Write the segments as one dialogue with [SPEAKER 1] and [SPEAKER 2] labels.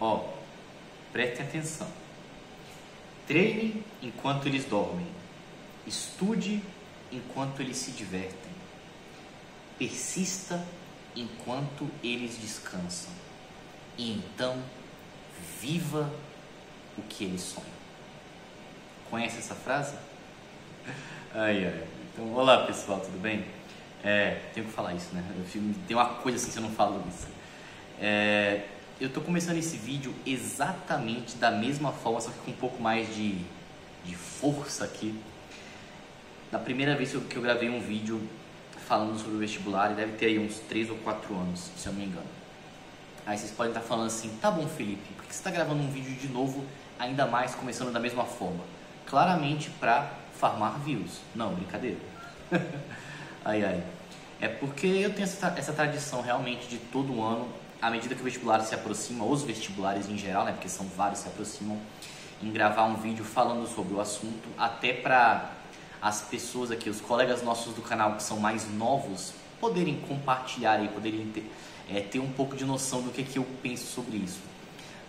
[SPEAKER 1] Ó, prestem atenção. Treine enquanto eles dormem. Estude enquanto eles se divertem. Persista enquanto eles descansam. E então, viva o que eles sonham. Conhece essa frase? Ai, ai. Então, olá pessoal, tudo bem? Tenho que falar isso, né? Tem uma coisa assim se eu não falo isso. Eu tô começando esse vídeo exatamente da mesma forma, só que com um pouco mais de força aqui. Da primeira vez que eu gravei um vídeo falando sobre o vestibular, e deve ter aí uns 3 ou 4 anos, se eu não me engano. Aí vocês podem estar falando assim, tá bom Felipe, por que você está gravando um vídeo de novo, ainda mais começando da mesma forma? Claramente para farmar views. Não, brincadeira. Ai, ai. É porque eu tenho essa tradição realmente de todo ano, à medida que o vestibular se aproxima, os vestibulares em geral, né, porque são vários, se aproximam, em gravar um vídeo falando sobre o assunto, até para as pessoas aqui, os colegas nossos do canal que são mais novos, poderem compartilhar e poderem ter um pouco de noção do que eu penso sobre isso.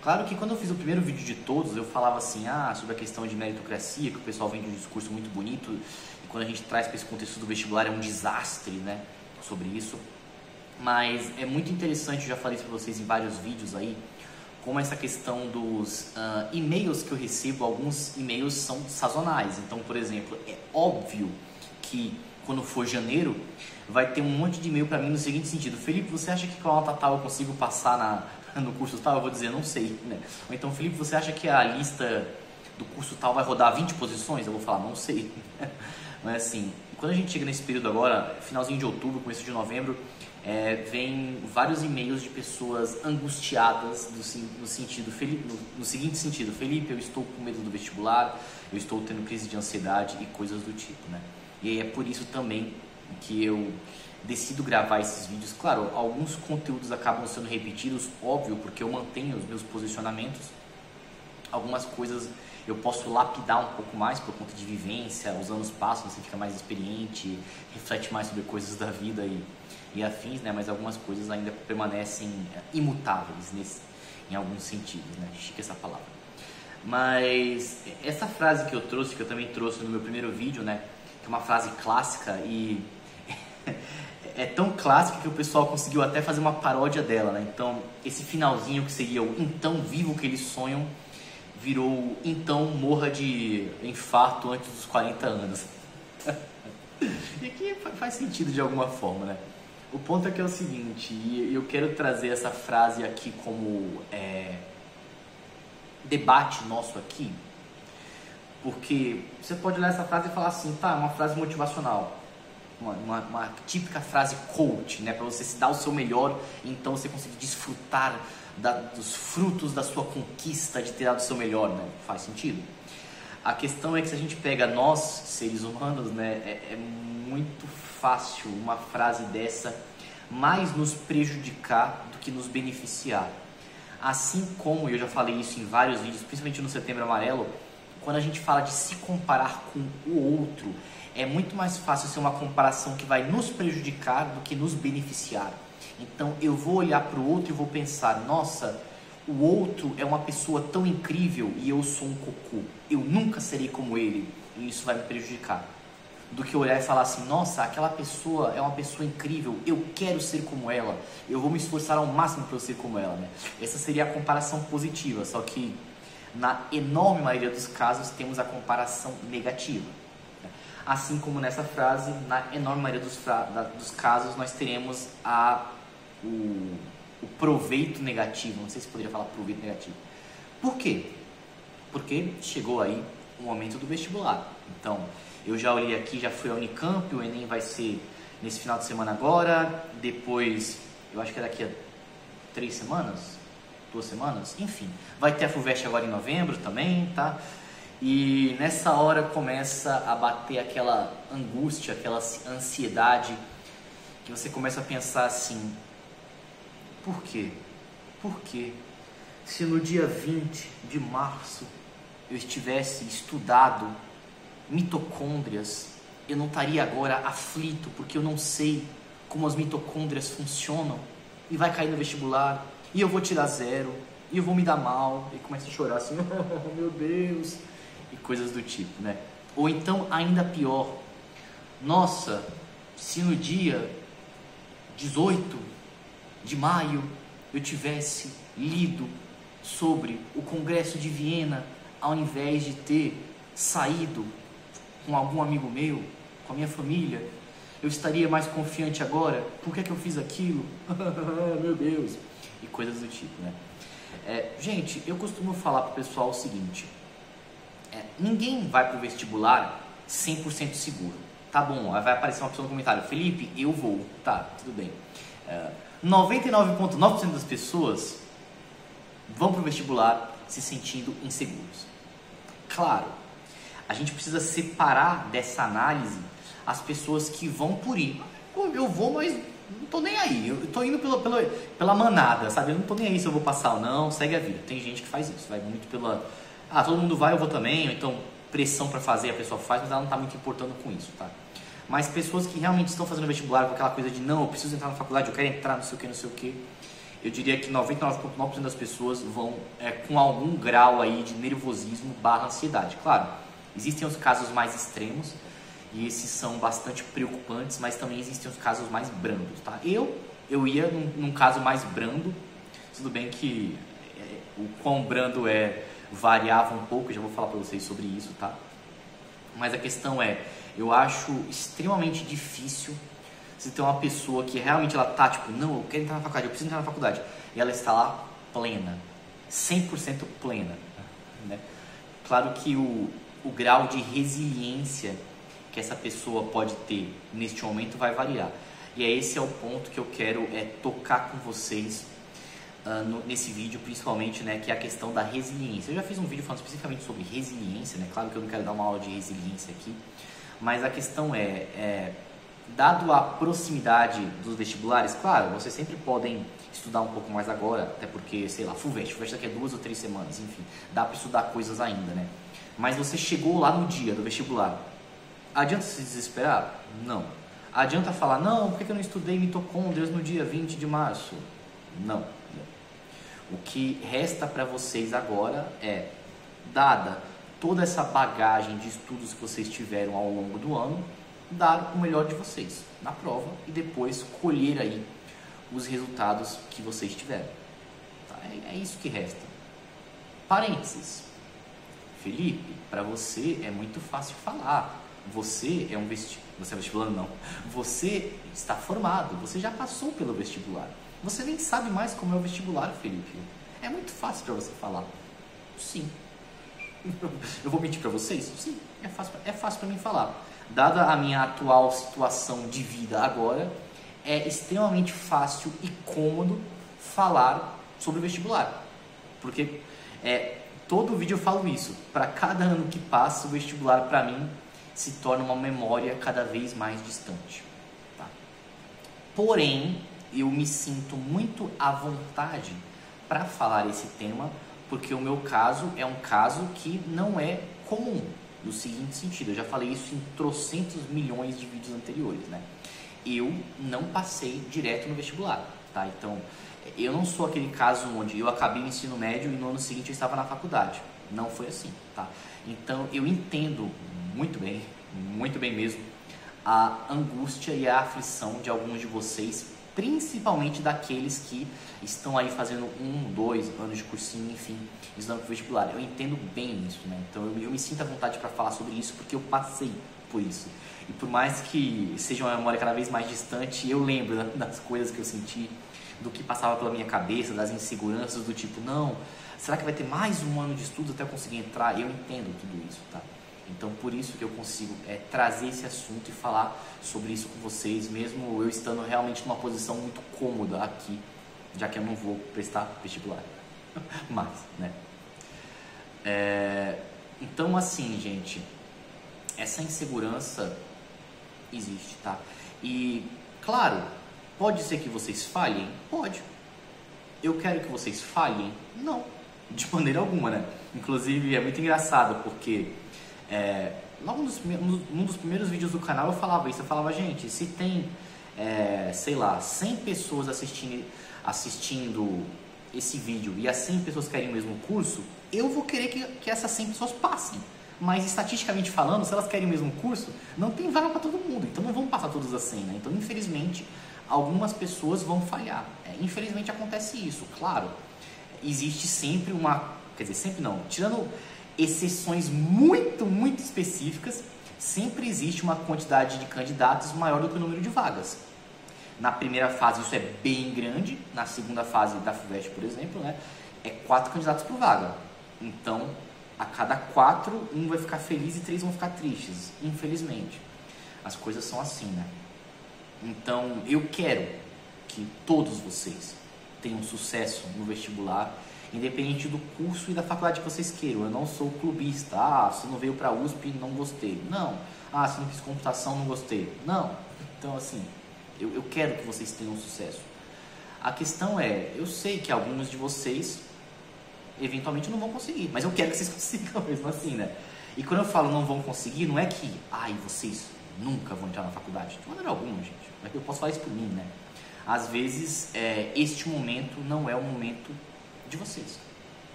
[SPEAKER 1] Claro que quando eu fiz o primeiro vídeo de todos, eu falava assim, sobre a questão de meritocracia, que o pessoal vem de um discurso muito bonito, e quando a gente traz para esse contexto do vestibular é um desastre, né, sobre isso. Mas é muito interessante, eu já falei isso para vocês em vários vídeos aí, como essa questão dos e-mails que eu recebo, alguns e-mails são sazonais. Então, por exemplo, é óbvio que quando for janeiro, vai ter um monte de e-mail para mim no seguinte sentido: Felipe, você acha que com a nota tal eu consigo passar no curso tal? Eu vou dizer, não sei, né? Ou então, Felipe, você acha que a lista do curso tal vai rodar 20 posições? Eu vou falar, não sei. Mas assim, quando a gente chega nesse período agora, finalzinho de outubro, começo de novembro, vem vários e-mails de pessoas angustiadas no seguinte sentido: Felipe, eu estou com medo do vestibular, eu estou tendo crise de ansiedade e coisas do tipo, né? E aí é por isso também que eu decido gravar esses vídeos. Claro, alguns conteúdos acabam sendo repetidos, óbvio, porque eu mantenho os meus posicionamentos. Algumas coisas eu posso lapidar um pouco mais por conta de vivência, os anos passam, você fica mais experiente, reflete mais sobre coisas da vida e afins, né? Mas algumas coisas ainda permanecem imutáveis em alguns sentidos, né? Chique essa palavra. Mas essa frase que eu trouxe, que eu também trouxe no meu primeiro vídeo, né? Que é uma frase clássica e é tão clássica que o pessoal conseguiu até fazer uma paródia dela, né? Então, esse finalzinho que seria o "então viva o que eles sonham" virou "então morra de infarto antes dos 40 anos". E aqui faz sentido de alguma forma, né? O ponto é que é o seguinte, e eu quero trazer essa frase aqui como debate nosso aqui, porque você pode olhar essa frase e falar assim, tá, é uma frase motivacional, uma típica frase coach, né, para você se dar o seu melhor, então você conseguir desfrutar dos frutos da sua conquista de ter dado o seu melhor, né? Faz sentido. A questão é que se a gente pega nós, seres humanos, né, é muito fácil uma frase dessa mais nos prejudicar do que nos beneficiar. Assim como, eu já falei isso em vários vídeos, principalmente no Setembro Amarelo, quando a gente fala de se comparar com o outro, é muito mais fácil ser uma comparação que vai nos prejudicar do que nos beneficiar. Então eu vou olhar para o outro e vou pensar, nossa, o outro é uma pessoa tão incrível e eu sou um cocô, eu nunca serei como ele, e isso vai me prejudicar. Do que olhar e falar assim, nossa, aquela pessoa é uma pessoa incrível, eu quero ser como ela, eu vou me esforçar ao máximo para eu ser como ela, né? Essa seria a comparação positiva, só que na enorme maioria dos casos temos a comparação negativa. Assim como nessa frase, na enorme maioria dos casos nós teremos o proveito negativo. Não sei se poderia falar proveito negativo. Por quê? Porque chegou aí o momento do vestibular. Então, eu já olhei aqui, já fui à Unicamp, o Enem vai ser nesse final de semana agora, depois, eu acho que é daqui a 3 semanas, 2 semanas, enfim. Vai ter a FUVEST agora em novembro também, tá? E nessa hora começa a bater aquela angústia, aquela ansiedade, que você começa a pensar assim, por quê? Por quê? Se no dia 20 de março eu estivesse estudado mitocôndrias, eu não estaria agora aflito, porque eu não sei como as mitocôndrias funcionam, e vai cair no vestibular, e eu vou tirar 0, e eu vou me dar mal, e começo a chorar assim, oh meu Deus, e coisas do tipo, né? Ou então, ainda pior, nossa, se no dia 18 de maio eu tivesse lido sobre o Congresso de Viena, ao invés de ter saído com algum amigo meu, com a minha família, eu estaria mais confiante agora. Por que eu fiz aquilo? Meu Deus. E coisas do tipo, né? Gente, eu costumo falar pro pessoal o seguinte: ninguém vai pro vestibular 100% seguro. Tá bom, vai aparecer uma pessoa no comentário: Felipe, eu vou. Tá, tudo bem. 99,9% das pessoas vão pro vestibular se sentindo inseguros. Claro, a gente precisa separar dessa análise as pessoas que vão por ir. Pô, eu vou, mas não tô nem aí. Eu tô indo pela manada, sabe? Eu não tô nem aí se eu vou passar ou não, segue a vida. Tem gente que faz isso, vai muito pela... Ah, todo mundo vai, eu vou também. Ou então, pressão pra fazer, a pessoa faz, mas ela não tá muito importando com isso, tá? Mas pessoas que realmente estão fazendo vestibular com aquela coisa de não, eu preciso entrar na faculdade, eu quero entrar, não sei o que, não sei o que. Eu diria que 99,9% das pessoas vão com algum grau aí de nervosismo / ansiedade. Claro, existem os casos mais extremos e esses são bastante preocupantes, mas também existem os casos mais brandos, tá? Eu ia num caso mais brando, tudo bem que o quão brando variava um pouco, eu já vou falar para vocês sobre isso, tá? Mas a questão eu acho extremamente difícil se tem uma pessoa que realmente ela tá tipo, não, eu quero entrar na faculdade, eu preciso entrar na faculdade, e ela está lá plena, 100% plena, né? Claro que o grau de resiliência que essa pessoa pode ter neste momento vai variar, e esse é o ponto que eu quero tocar com vocês nesse vídeo, principalmente, né, que é a questão da resiliência. Eu já fiz um vídeo falando especificamente sobre resiliência, né? Claro que eu não quero dar uma aula de resiliência aqui, mas a questão dado a proximidade dos vestibulares, claro, vocês sempre podem estudar um pouco mais agora, até porque, sei lá, FUVEST daqui a 2 ou 3 semanas, enfim, dá para estudar coisas ainda, né? Mas você chegou lá no dia do vestibular, adianta se desesperar? Não. Adianta falar, não, por que eu não estudei mitocôndrias no dia 20 de março? Não. O que resta para vocês agora dada toda essa bagagem de estudos que vocês tiveram ao longo do ano, dar o melhor de vocês na prova e depois colher aí os resultados que vocês tiveram. Tá? É isso que resta. Parênteses. Felipe, para você é muito fácil falar. Você é você é vestibulando? Não. Você está formado, você já passou pelo vestibular. Você nem sabe mais como é o vestibular, Felipe. É muito fácil para você falar. Sim. Eu vou mentir para vocês? Sim, é fácil para mim falar. Dada a minha atual situação de vida agora, é extremamente fácil e cômodo falar sobre o vestibular. Porque todo vídeo eu falo isso. Para cada ano que passa, o vestibular para mim se torna uma memória cada vez mais distante. Tá? Porém, eu me sinto muito à vontade para falar esse tema, porque o meu caso é um caso que não é comum, no seguinte sentido, eu já falei isso em trocentos milhões de vídeos anteriores, né? Eu não passei direto no vestibular, tá? Então, eu não sou aquele caso onde eu acabei o ensino médio e no ano seguinte eu estava na faculdade. Não foi assim, tá? Então, eu entendo muito bem mesmo, a angústia e a aflição de alguns de vocês, principalmente daqueles que estão aí fazendo 1, 2 anos de cursinho, enfim, estudando para o vestibular. Eu entendo bem isso, né? Então eu me sinto à vontade para falar sobre isso porque eu passei por isso. E por mais que seja uma memória cada vez mais distante, eu lembro das coisas que eu senti, do que passava pela minha cabeça, das inseguranças do tipo, não, será que vai ter mais um ano de estudo até eu conseguir entrar? Eu entendo tudo isso, tá? Então, por isso que eu consigo trazer esse assunto e falar sobre isso com vocês, mesmo eu estando realmente numa posição muito cômoda aqui, já que eu não vou prestar vestibular. Mas, né? Então, assim, gente, essa insegurança existe, tá? E, claro, pode ser que vocês falhem? Pode. Eu quero que vocês falhem? Não, de maneira alguma, né? Inclusive, é muito engraçado, porque... logo num dos primeiros vídeos do canal eu falava isso, eu falava, gente, se tem, sei lá, 100 pessoas assistindo esse vídeo e as 100 pessoas querem o mesmo curso, eu vou querer que essas 100 pessoas passem. Mas estatisticamente falando, se elas querem o mesmo curso, não tem vaga para todo mundo. Então não vão passar todas as 100, né? Então infelizmente algumas pessoas vão falhar. Infelizmente acontece isso, claro. Existe sempre uma... Quer dizer, sempre não. Tirando exceções muito, muito específicas, sempre existe uma quantidade de candidatos maior do que o número de vagas. Na primeira fase isso é bem grande, na segunda fase da FUVEST, por exemplo, né, é 4 candidatos por vaga. Então, a cada 4, um vai ficar feliz e 3 vão ficar tristes, infelizmente. As coisas são assim, né? Então, eu quero que todos vocês tenham sucesso no vestibular, independente do curso e da faculdade que vocês queiram. Eu não sou clubista. Ah, se não veio para a USP, não gostei. Não. Ah, se não fiz computação, não gostei. Não. Então, assim, eu quero que vocês tenham sucesso. A questão é, eu sei que alguns de vocês eventualmente não vão conseguir, mas eu quero que vocês consigam mesmo assim, né? E quando eu falo não vão conseguir, não é que, vocês nunca vão entrar na faculdade. De maneira alguma, gente. Eu posso falar isso por mim, né? Às vezes, este momento não é o momento de vocês,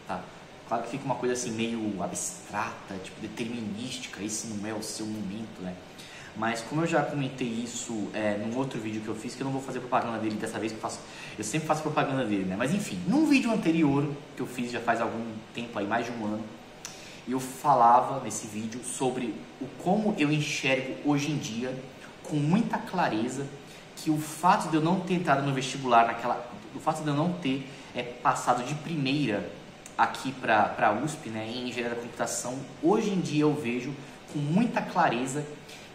[SPEAKER 1] tá? Claro que fica uma coisa assim meio abstrata, tipo determinística, esse não é o seu momento, né? Mas como eu já comentei isso num outro vídeo que eu fiz, que eu não vou fazer propaganda dele dessa vez, que eu sempre faço propaganda dele, né? Mas enfim, num vídeo anterior que eu fiz já faz algum tempo aí, mais de um ano, eu falava nesse vídeo sobre como eu enxergo hoje em dia, com muita clareza, que o fato de eu não ter entrado no vestibular o fato de eu não ter passado de primeira aqui para a USP, né, em engenharia da computação, hoje em dia eu vejo com muita clareza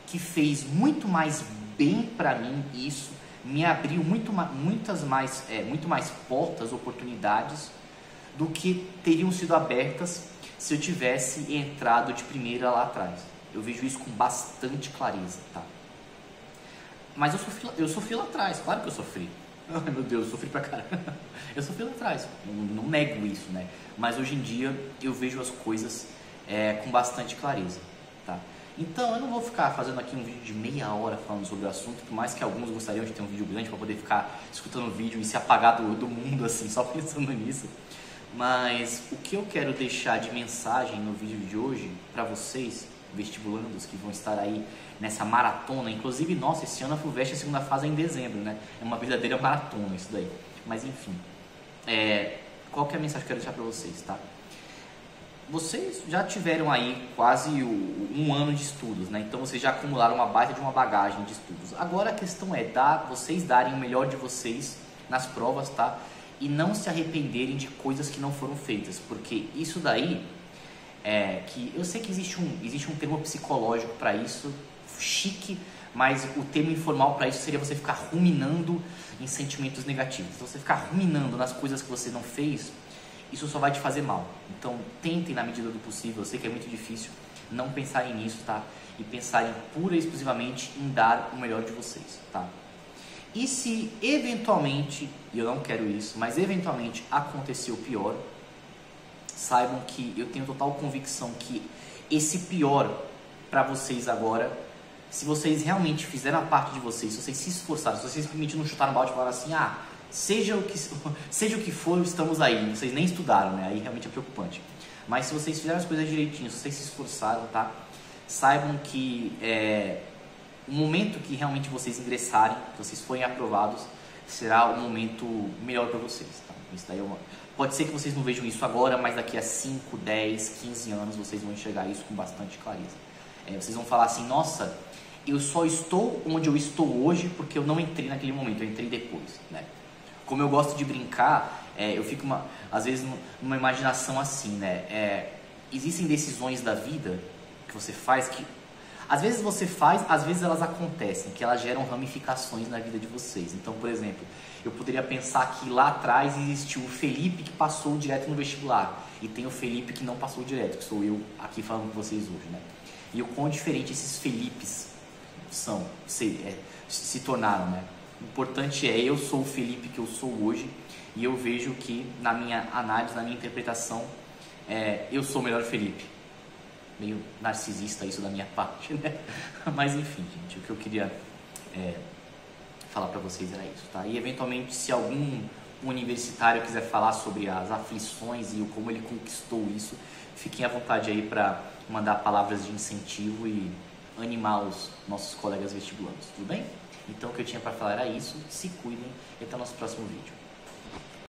[SPEAKER 1] que fez muito mais bem para mim isso, me abriu muito mais portas, oportunidades do que teriam sido abertas se eu tivesse entrado de primeira lá atrás. Eu vejo isso com bastante clareza, tá? Mas eu sofri lá atrás, claro que eu sofri. Ai meu Deus, eu sofri pra caramba. Eu sofri lá atrás, não nego isso, né? Mas hoje em dia eu vejo as coisas com bastante clareza, tá? Então eu não vou ficar fazendo aqui um vídeo de meia hora falando sobre o assunto, por mais que alguns gostariam de ter um vídeo grande para poder ficar escutando o vídeo e se apagar do mundo assim, só pensando nisso. Mas o que eu quero deixar de mensagem no vídeo de hoje para vocês, vestibulandos que vão estar aí nessa maratona, inclusive, nossa, esse ano a FUVEST, a segunda fase é em dezembro, né? É uma verdadeira maratona isso daí. Mas enfim, qual que é a mensagem que eu quero deixar para vocês, tá? Vocês já tiveram aí quase um ano de estudos, né? Então vocês já acumularam uma baita de uma bagagem de estudos. Agora a questão é vocês darem o melhor de vocês nas provas, tá? E não se arrependerem de coisas que não foram feitas, porque isso daí que eu sei que existe um termo psicológico para isso, chique, mas o termo informal para isso seria você ficar ruminando em sentimentos negativos. Se você ficar ruminando nas coisas que você não fez, isso só vai te fazer mal. Então tentem na medida do possível, eu sei que é muito difícil, não pensarem nisso, tá? E pensarem pura e exclusivamente em dar o melhor de vocês, tá? E se eventualmente, e eu não quero isso, mas eventualmente acontecer o pior, saibam que eu tenho total convicção que esse pior para vocês agora, se vocês realmente fizeram a parte de vocês, se vocês se esforçaram, se vocês simplesmente não chutaram balde e falaram assim, seja o que for, estamos aí, vocês nem estudaram, né? Aí realmente é preocupante. Mas se vocês fizeram as coisas direitinho, se vocês se esforçaram, tá? Saibam que o momento que realmente vocês ingressarem, que vocês forem aprovados, será o momento melhor para vocês, tá? Isso daí pode ser que vocês não vejam isso agora, mas daqui a 5, 10, 15 anos vocês vão enxergar isso com bastante clareza. Vocês vão falar assim, nossa, eu só estou onde eu estou hoje porque eu não entrei naquele momento, eu entrei depois, né? Como eu gosto de brincar, eu fico às vezes numa imaginação assim, né? Existem decisões da vida que você faz que às vezes você faz, às vezes elas acontecem, que elas geram ramificações na vida de vocês. Então, por exemplo, eu poderia pensar que lá atrás existiu o Felipe que passou direto no vestibular e tem o Felipe que não passou direto, que sou eu aqui falando com vocês hoje, né? E o quão diferente esses Felipes se tornaram, né? O importante eu sou o Felipe que eu sou hoje e eu vejo que na minha análise, na minha interpretação, eu sou o melhor Felipe. Meio narcisista isso da minha parte, né? Mas enfim, gente, o que eu queria falar pra vocês era isso, tá? E eventualmente, se algum universitário quiser falar sobre as aflições e como ele conquistou isso, fiquem à vontade aí para mandar palavras de incentivo e animar os nossos colegas vestibulandos, tudo bem? Então o que eu tinha para falar era isso, se cuidem e até o nosso próximo vídeo.